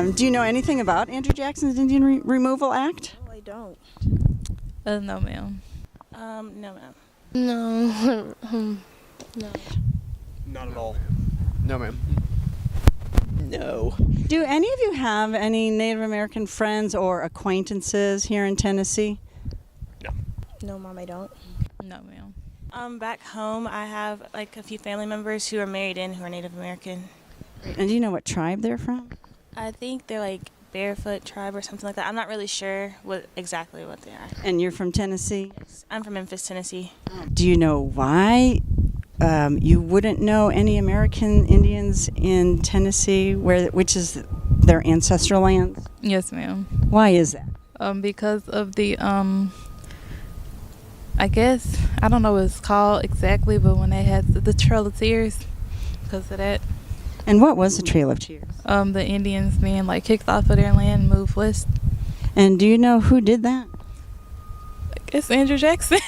Do you know anything about Andrew Jackson's Indian Removal Act? No, I don't. No, ma'am. No, ma'am. No. No. Not at all. No, ma'am. No. Do any of you have any Native American friends or acquaintances here in Tennessee? No, Mom, I don't. No, ma'am. Back home, I have like a few family members who are married in who are Native American. And do you know what tribe they're from? I think they're like Barefoot tribe or something like that. I'm not really sure exactly what they are. And you're from Tennessee? I'm from Memphis, Tennessee. Do you know why you wouldn't know any American Indians in Tennessee, which is their ancestral lands? Yes, ma'am. Why is that? Because of the I guess I don't know what it's called exactly, but when they had the Trail of Tears, because of that. And what was the Trail of Tears? The Indians being like kicked off of their land and moved west. And do you know who did that? I guess Andrew Jackson.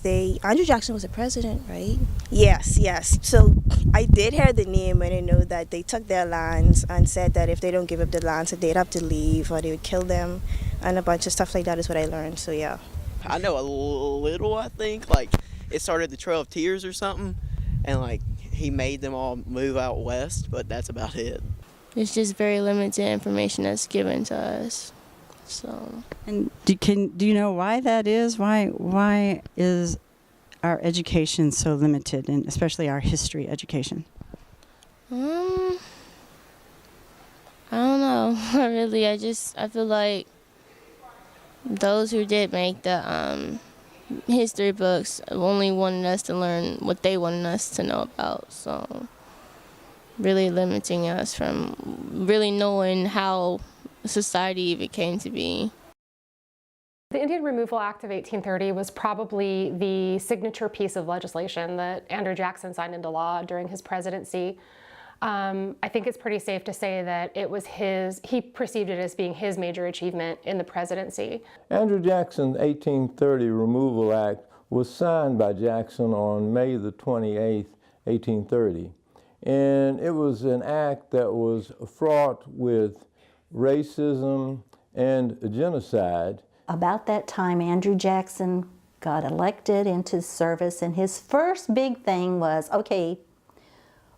Andrew Jackson was a president, right? Yes. So I did hear the name, and I know that they took their lands and said that if they don't give up the lands, that they'd have to leave or they would kill them, and a bunch of stuff like that is what I learned. So yeah. I know a little, I think. Like, it started the Trail of Tears or something, and like he made them all move out west, but that's about it. It's just very limited information that's given to us. So. And do you know why that is? Why is our education so limited, and especially our history education? I don't know. Really, I feel like those who did make the history books only wanted us to learn what they wanted us to know about. So really limiting us from really knowing how society even came to be. The Indian Removal Act of 1830 was probably the signature piece of legislation that Andrew Jackson signed into law during his presidency. I think it's pretty safe to say that it was he perceived it as being his major achievement in the presidency. Andrew Jackson's 1830 Removal Act was signed by Jackson on May the 28th, 1830. And it was an act that was fraught with racism and genocide. About that time, Andrew Jackson got elected into service, and his first big thing was, okay,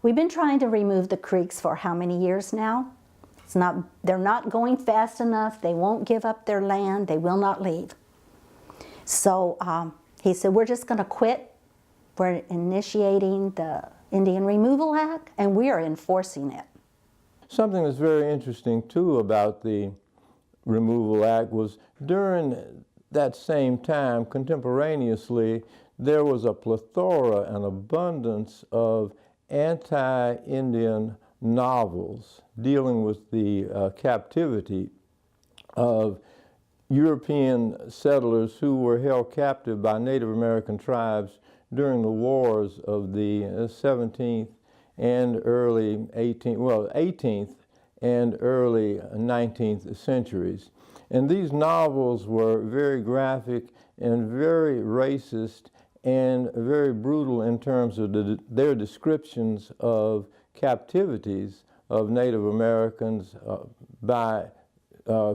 we've been trying to remove the Creeks for how many years now? They're not going fast enough. They won't give up their land. They will not leave. So he said, we're just going to quit. We're initiating the Indian Removal Act, and we are enforcing it. Something that's very interesting, too, about the Removal Act was during that same time, contemporaneously, there was a plethora and abundance of anti-Indian novels dealing with the captivity of European settlers who were held captive by Native American tribes during the wars of the 17th and early 18th and early 19th centuries. And these novels were very graphic and very racist and very brutal in terms of their descriptions of captivities of Native Americans by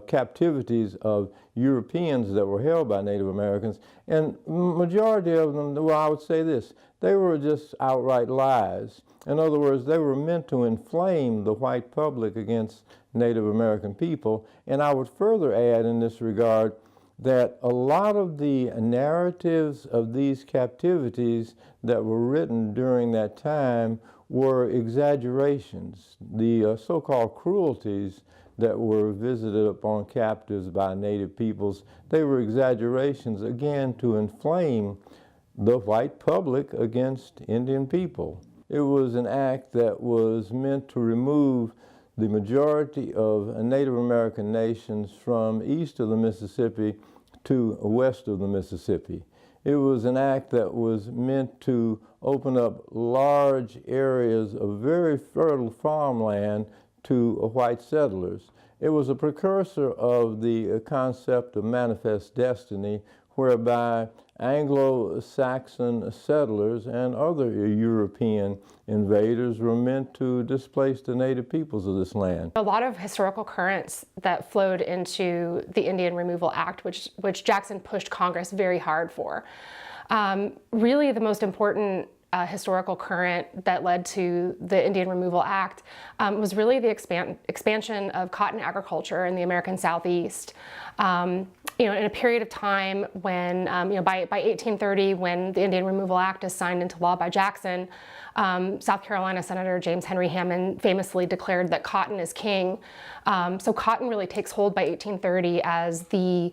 captivities of Europeans that were held by Native Americans. And majority of them, well, I would say this, they were just outright lies. In other words, they were meant to inflame the white public against Native American people. And I would further add in this regard that a lot of the narratives of these captivities that were written during that time were exaggerations. The so-called cruelties that were visited upon captives by native peoples, they were exaggerations, again, to inflame the white public against Indian people. It was an act that was meant to remove the majority of Native American nations from east of the Mississippi to west of the Mississippi. It was an act that was meant to open up large areas of very fertile farmland to white settlers. It was a precursor of the concept of manifest destiny, whereby Anglo-Saxon settlers and other European invaders were meant to displace the native peoples of this land. A lot of historical currents that flowed into the Indian Removal Act, which Jackson pushed Congress very hard for. Really the most important historical current that led to the Indian Removal Act was really the expansion of cotton agriculture in the American Southeast. In a period of time when, by 1830, when the Indian Removal Act is signed into law by Jackson, South Carolina Senator James Henry Hammond famously declared that cotton is king. So cotton really takes hold by 1830 as the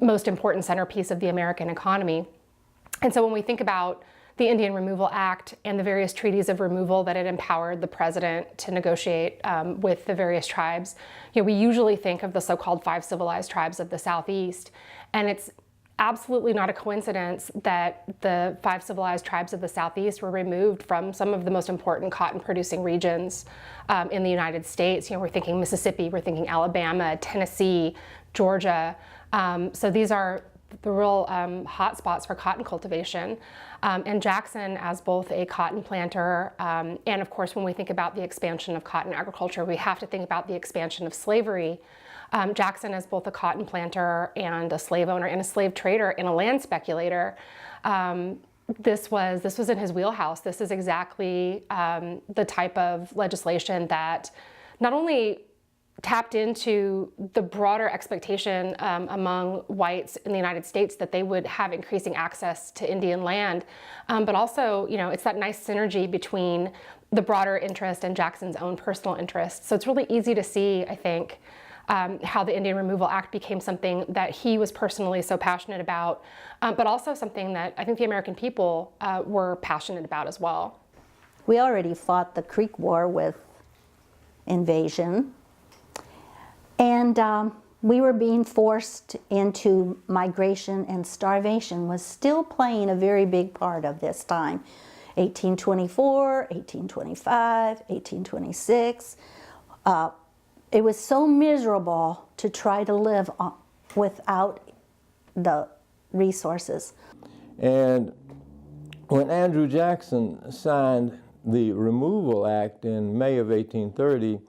most important centerpiece of the American economy. And so when we think about the Indian Removal Act and the various treaties of removal that it empowered the president to negotiate with the various tribes, we usually think of the so-called 5 civilized tribes of the Southeast. And it's absolutely not a coincidence that the 5 civilized tribes of the Southeast were removed from some of the most important cotton-producing regions in the United States. We're thinking Mississippi, we're thinking Alabama, Tennessee, Georgia. So these are the real hot spots for cotton cultivation. And Jackson, as both a cotton planter, and of course when we think about the expansion of cotton agriculture, we have to think about the expansion of slavery. Jackson, as both a cotton planter and a slave owner and a slave trader and a land speculator, this was in his wheelhouse. This is exactly the type of legislation that not only tapped into the broader expectation among whites in the United States that they would have increasing access to Indian land, but also, it's that nice synergy between the broader interest and Jackson's own personal interest. So it's really easy to see, I think, how the Indian Removal Act became something that he was personally so passionate about, but also something that I think the American people were passionate about as well. We already fought the Creek War with invasion. And we were being forced into migration, and starvation was still playing a very big part of this time. 1824, 1825, 1826. It was so miserable to try to live without the resources. And when Andrew Jackson signed the Removal Act in May of 1830,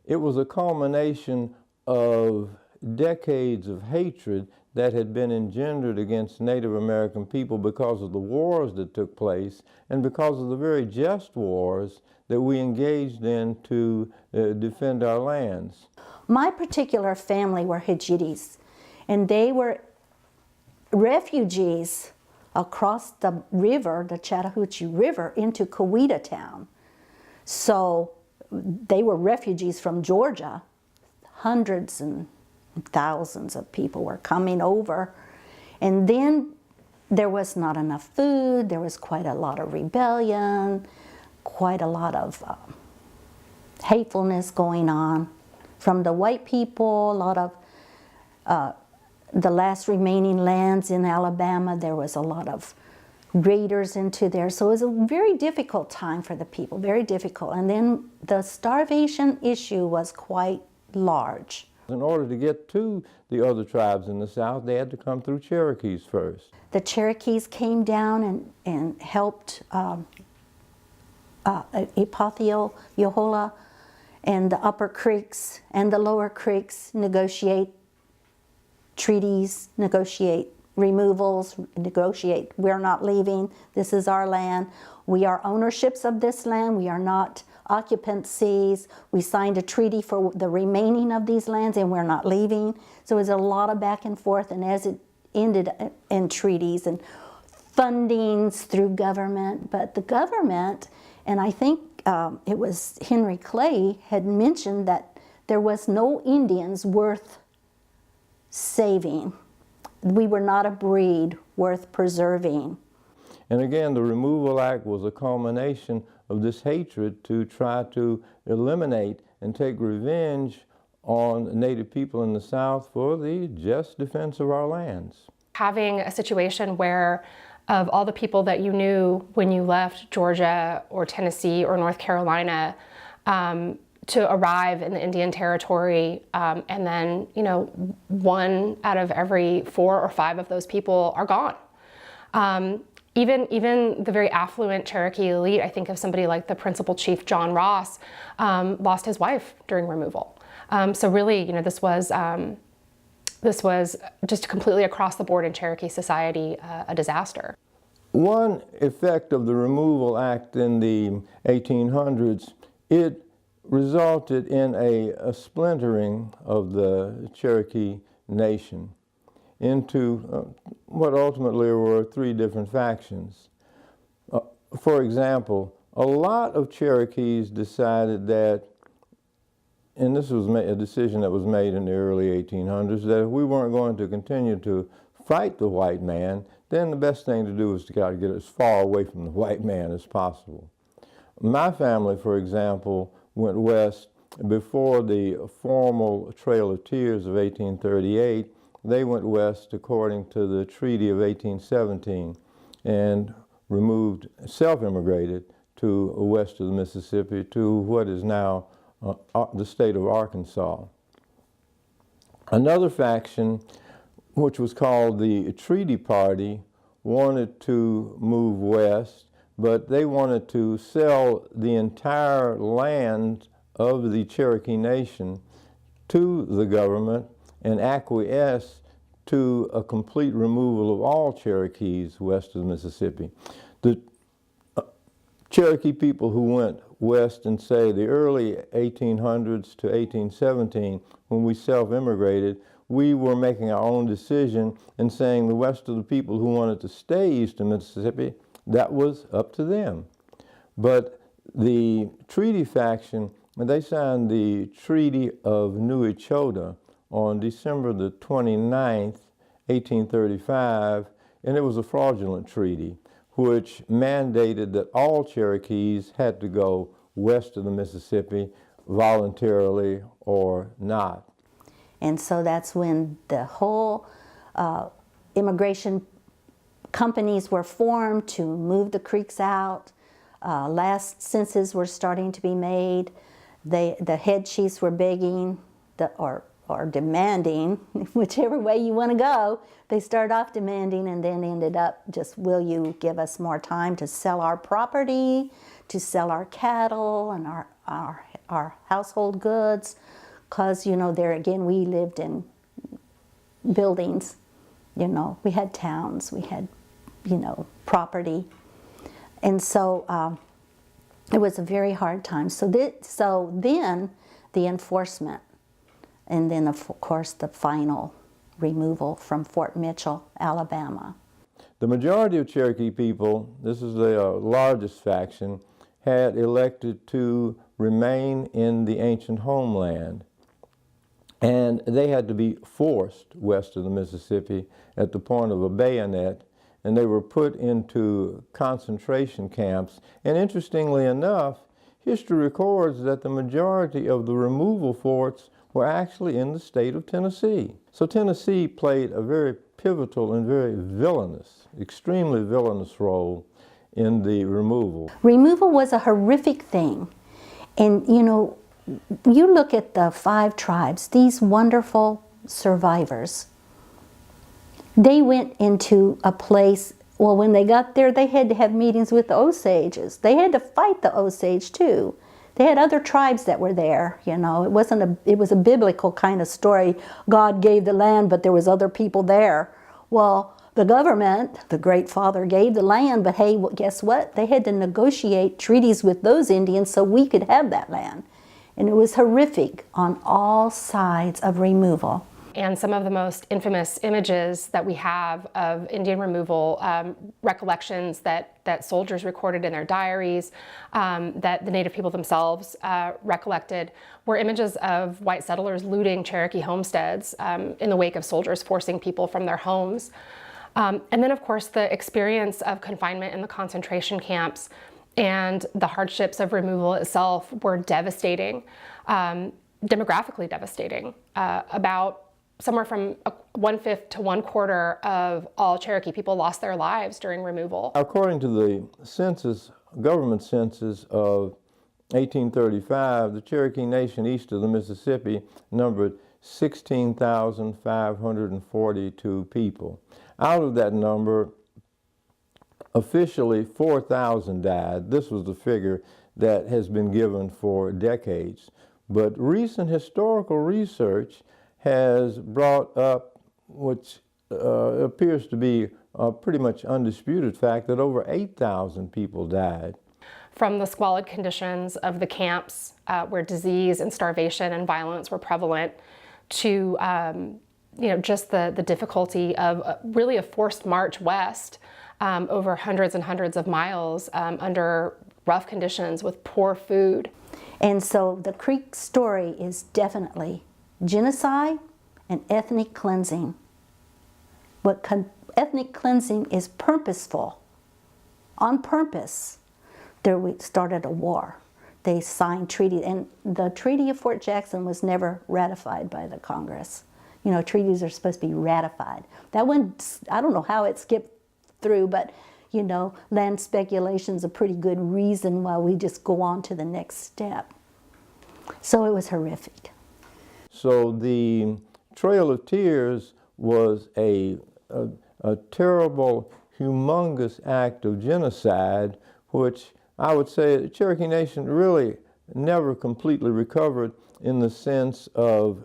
it was a culmination of decades of hatred that had been engendered against Native American people because of the wars that took place and because of the very just wars that we engaged in to defend our lands. My particular family were Hidjitis, and they were refugees across the river, the Chattahoochee River, into Coweta Town. So they were refugees from Georgia. Hundreds and thousands of people were coming over. And then there was not enough food, there was quite a lot of rebellion, quite a lot of hatefulness going on from the white people, a lot of the last remaining lands in Alabama, there was a lot of raiders into there. So it was a very difficult time for the people, very difficult. And then the starvation issue was quite large. In order to get to the other tribes in the South, they had to come through Cherokees first. The Cherokees came down and helped Epothio, Yohola, and the Upper Creeks and the Lower Creeks negotiate treaties, negotiate removals, negotiate, we're not leaving, this is our land, we are ownerships of this land, we are not occupancies, we signed a treaty for the remaining of these lands and we're not leaving. So it was a lot of back and forth, and as it ended in treaties and fundings through government, but the government, and I think it was Henry Clay had mentioned that there was no Indians worth saving. We were not a breed worth preserving. And again, the Removal Act was a culmination of this hatred to try to eliminate and take revenge on Native people in the South for the just defense of our lands. Having a situation where of all the people that you knew when you left Georgia or Tennessee or North Carolina, to arrive in the Indian Territory, and then, you know, 1 out of every 4 or 5 of those people are gone. Even the very affluent Cherokee elite, I think of somebody like the principal chief John Ross, lost his wife during removal. So really, you know, this was just completely across the board in Cherokee society a disaster. One effect of the Removal Act in the 1800s, it resulted in a splintering of the Cherokee nation into what ultimately were 3 different factions. For example, a lot of Cherokees decided that, and this was a decision that was made in the early 1800s, that if we weren't going to continue to fight the white man, then the best thing to do was to get as far away from the white man as possible. My family, for example, went west before the formal Trail of Tears of 1838. They went west according to the Treaty of 1817 and removed, self-immigrated to west of the Mississippi to what is now the state of Arkansas. Another faction, which was called the Treaty Party, wanted to move west, but they wanted to sell the entire land of the Cherokee Nation to the government and acquiesce to a complete removal of all Cherokees west of the Mississippi. The Cherokee people who went west in, say, the early 1800s to 1817, when we self-immigrated, we were making our own decision and saying the rest of the people who wanted to stay east of Mississippi, that was up to them. But the treaty faction, they signed the Treaty of New Echota on December the 29th, 1835, and it was a fraudulent treaty which mandated that all Cherokees had to go west of the Mississippi voluntarily or not. And so that's when the whole immigration companies were formed to move the Creeks out. Last census were starting to be made. The head chiefs were begging or demanding, whichever way you want to go. They started off demanding and then ended up just, will you give us more time to sell our property, to sell our cattle and our household goods? Because, you know, there again, we lived in buildings, you know, we had towns, we had, you know, property. And so it was a very hard time. So then the enforcement, and then of course the final removal from Fort Mitchell, Alabama. The majority of Cherokee people, this is the largest faction, had elected to remain in the ancient homeland. And they had to be forced west of the Mississippi at the point of a bayonet, and they were put into concentration camps. And interestingly enough, history records that the majority of the removal forts were actually in the state of Tennessee. So Tennessee played a very pivotal and very villainous, extremely villainous role in the removal. Removal was a horrific thing. And, you know, you look at the 5 tribes, these wonderful survivors. They went into a place, well, when they got there, they had to have meetings with the Osages. They had to fight the Osage too. They had other tribes that were there, you know. It was a biblical kind of story. God gave the land, but there was other people there. Well, the government, the Great Father, gave the land, but hey, well, guess what? They had to negotiate treaties with those Indians so we could have that land. And it was horrific on all sides of removal. And some of the most infamous images that we have of Indian removal, recollections that soldiers recorded in their diaries, that the Native people themselves recollected, were images of white settlers looting Cherokee homesteads in the wake of soldiers forcing people from their homes. And then, of course, the experience of confinement in the concentration camps and the hardships of removal itself were devastating, demographically devastating. About somewhere from 1/5 to 1/4 of all Cherokee people lost their lives during removal. According to the census, government census of 1835, the Cherokee Nation east of the Mississippi numbered 16,542 people. Out of that number, officially 4,000 died. This was the figure that has been given for decades. But recent historical research has brought up, which appears to be a pretty much undisputed fact, that over 8,000 people died. From the squalid conditions of the camps where disease and starvation and violence were prevalent, to just the difficulty of really a forced march west over hundreds and hundreds of miles under rough conditions with poor food. And so the Creek story is definitely genocide and ethnic cleansing. Ethnic cleansing is purposeful. On purpose, we started a war. They signed treaties, and the Treaty of Fort Jackson was never ratified by the Congress. You know, treaties are supposed to be ratified. That one, I don't know how it skipped through, but you know, land speculation's a pretty good reason why we just go on to the next step. So it was horrific. So the Trail of Tears was a terrible, humongous act of genocide, which I would say the Cherokee Nation really never completely recovered in the sense of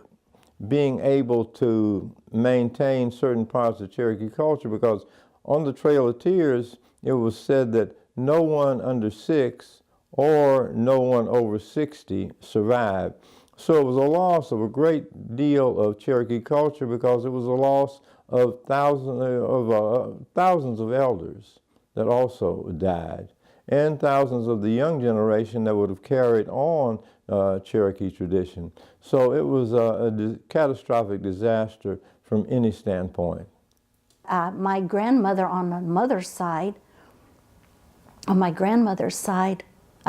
being able to maintain certain parts of Cherokee culture, because on the Trail of Tears, it was said that no one under 6 or no one over 60 survived. So it was a loss of a great deal of Cherokee culture, because it was a loss of thousands of elders that also died, and thousands of the young generation that would have carried on Cherokee tradition. So it was a catastrophic disaster from any standpoint. My grandmother on my mother's side, I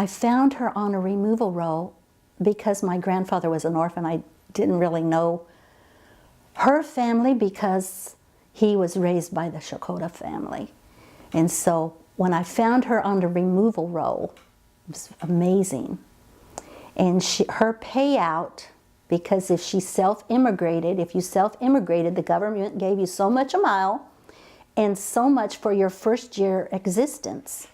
found her on a removal roll because my grandfather was an orphan. I didn't really know her family because he was raised by the Shakota family. And so when I found her on the removal roll, it was amazing. And her payout, because if she self-immigrated, the government gave you so much a mile and so much for your first year existence.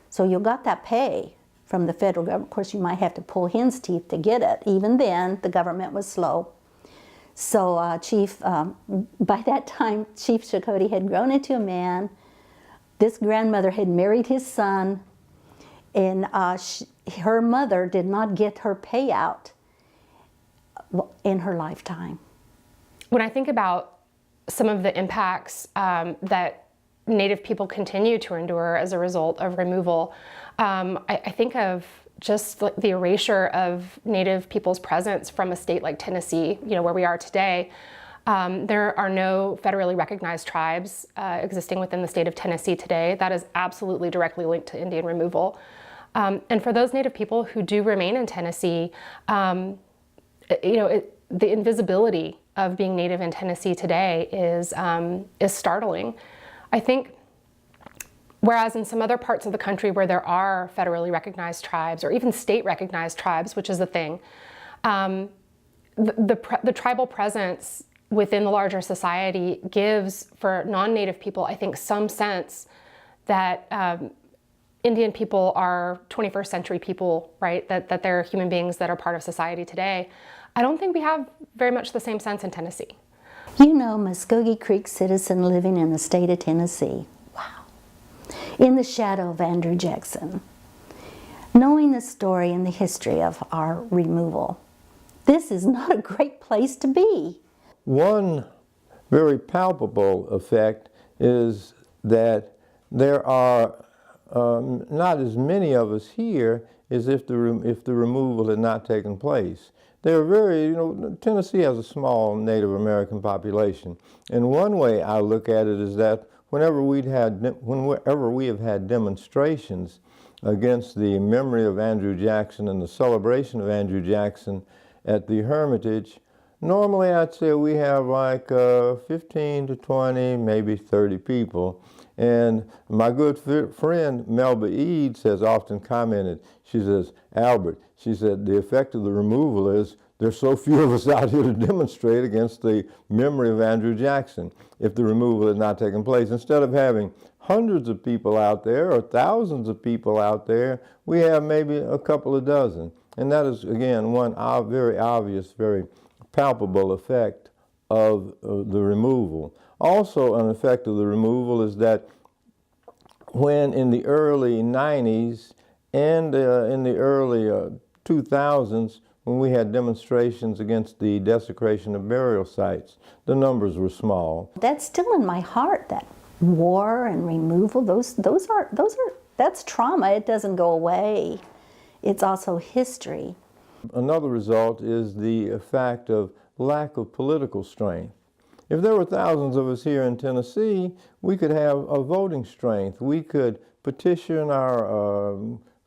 So you got that pay from the federal government. Of course, you might have to pull hen's teeth to get it. Even then, the government was slow. So by that time, Chief Chakotay had grown into a man. This grandmother had married his son, and her mother did not get her payout in her lifetime. When I think about some of the impacts that Native people continue to endure as a result of removal, I think of just the erasure of Native people's presence from a state like Tennessee, you know, where we are today. There are no federally recognized tribes existing within the state of Tennessee today. That is absolutely directly linked to Indian removal. And for those Native people who do remain in Tennessee, the invisibility of being Native in Tennessee today is startling. I think, whereas in some other parts of the country where there are federally recognized tribes, or even state recognized tribes, which is the thing, the tribal presence within the larger society gives, for non-Native people, I think, some sense that Indian people are 21st century people, right? That they're human beings that are part of society today. I don't think we have very much the same sense in Tennessee. You know, Muskogee Creek citizen living in the state of Tennessee. Wow. In the shadow of Andrew Jackson. Knowing the story and the history of our removal, this is not a great place to be. One very palpable effect is that there are not as many of us here as if the removal had not taken place. They're very, Tennessee has a small Native American population. And one way I look at it is that whenever we have had demonstrations against the memory of Andrew Jackson and the celebration of Andrew Jackson at the Hermitage, normally I'd say we have like 15 to 20, maybe 30 people. And my good friend Melba Eads has often commented, she says, Albert, she said, the effect of the removal is there's so few of us out here to demonstrate against the memory of Andrew Jackson if the removal had not taken place. Instead of having hundreds of people out there or thousands of people out there, we have maybe a couple of dozen. And that is, again, one very obvious, very palpable effect of the removal. Also, an effect of the removal is that when in the early 90s and in the early 2000s, when we had demonstrations against the desecration of burial sites, the numbers were small. That's still in my heart, that war and removal, that's trauma. It doesn't go away. It's also history. Another result is the fact of lack of political strength. If there were thousands of us here in Tennessee, we could have a voting strength. We could petition our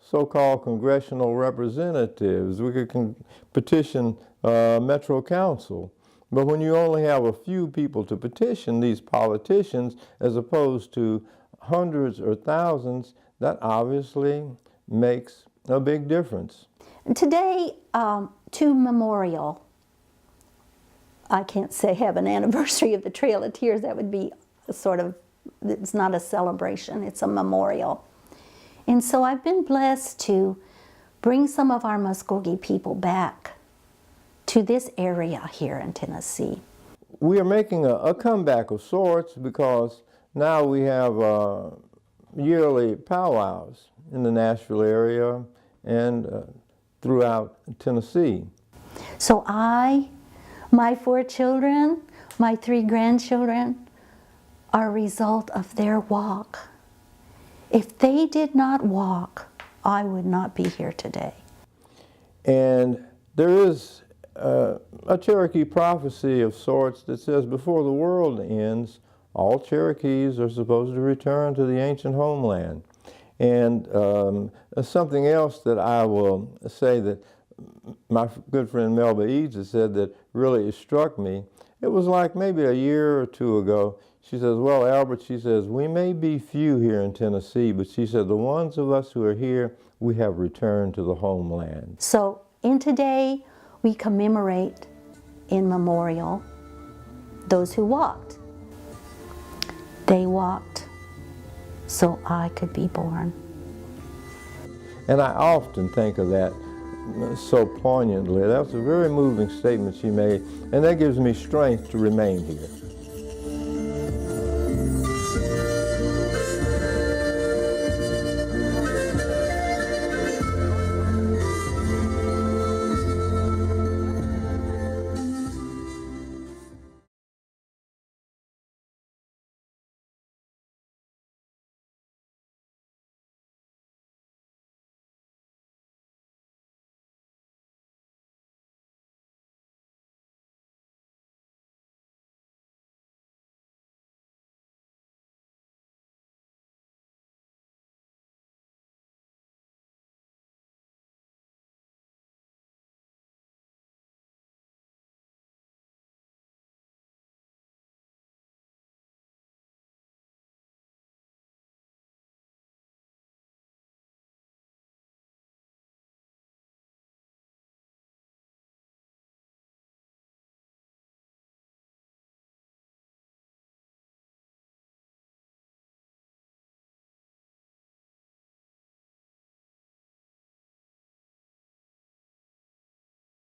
so-called congressional representatives. We could petition Metro Council. But when you only have a few people to petition these politicians, as opposed to hundreds or thousands, that obviously makes a big difference. Today, to Memorial, I can't say have an anniversary of the Trail of Tears. That would be sort of, it's not a celebration, it's a memorial. And so I've been blessed to bring some of our Muskogee people back to this area here in Tennessee. We are making a comeback of sorts because now we have yearly powwows in the Nashville area and throughout Tennessee. So my 4 children, my 3 grandchildren are a result of their walk. If they did not walk, I would not be here today. And there is a Cherokee prophecy of sorts that says before the world ends, all Cherokees are supposed to return to the ancient homeland. And something else that I will say that my good friend Melba Eads has said that really struck me, it was like maybe a year or 2 ago. She says, well, Albert, she says, we may be few here in Tennessee, but she said, the ones of us who are here, we have returned to the homeland. So in today, we commemorate in memorial those who walked. They walked so I could be born. And I often think of that so poignantly. That was a very moving statement she made, and that gives me strength to remain here.